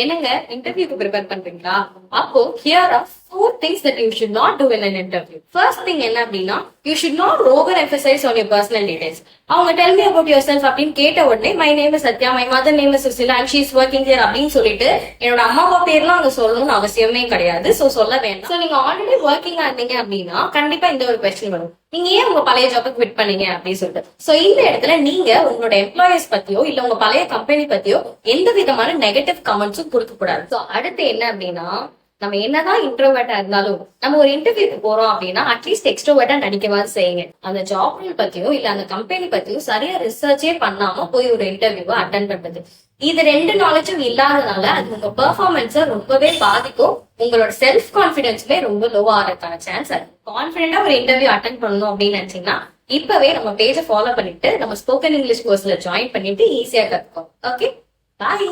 என்னங்க இன்டர்வியூக்கு ப்ரிப்பேர் பண்றீங்களா? அப்போ here R 4 things that you should not do in an interview. First thing என்ன அப்படின்னா, you should not over emphasize on your personal details. அவங்க tell me about yourself அப்படின்னு கேட்ட உடனே my name is Sathya, my mother name is Susila and she is working here அப்படின்னு சொல்லிட்டு என்னோட அம்மா அப்பா பேர்லாம் அங்க சொல்லணும்னு அவசியமே கிடையாது. சோ சொல்ல வேண்டாம். சோ நீங்க ஆல்ரெடி ஒர்க்கிங்கா இருந்தீங்க அப்படின்னா கண்டிப்பா இந்த ஒரு கொஸ்டின் வரும், நீங்க ஏன் உங்க பழைய ஜாபை குவிட் பண்ணீங்க அப்படின்னு சொல்லிட்டு. சோ இந்த இடத்துல நீங்க உங்களோட எம்ப்ளாயர்ஸ் பத்தியோ இல்ல உங்க பழைய கம்பெனி பத்தியோ எந்த விதமான நெகட்டிவ் கமெண்ட்ஸும் கொடுக்க கூடாது. சோ அடுத்து என்ன அப்படின்னா, நம்ம என்னதான் இன்ட்ரோவர்ட்டா இருந்தாலும் நம்ம ஒரு இன்டர்வியூக்கு போறோம் அப்படின்னா அட்லீஸ்ட் எக்ஸ்ட்ரோவர்ட்டா நடிக்கவாது செய்யுங்க. அந்த ஜாப் பத்தியும் இல்ல அந்த கம்பெனி பத்தியும் சரியா ரிசர்ச்சே பண்ணாம போய் ஒரு இன்டர்வியூவை அட்டென்ட் பண்றது, இது 2 நாலேஜும் இல்லாதனால அது உங்க பெர்ஃபார்மன்ஸை ரொம்பவே பாதிக்கும். உங்களோட செல்ஃப் கான்பிடன்ஸுமே ரொம்ப லோ ஆகிறதுக்கான சான்ஸ் இருக்கு. கான்பிடென்டா ஒரு இன்டர்வியூ அட்டென்ட் பண்ணணும் அப்படின்னு நினைச்சீங்கன்னா இப்பவே நம்ம பேஜை ஃபாலோ பண்ணிட்டு நம்ம ஸ்போக்கன் இங்கிலீஷ் கோர்ஸ்ல ஜாயின் பண்ணிட்டு ஈஸியா கத்துக்கோம். ஓகே, பாய்.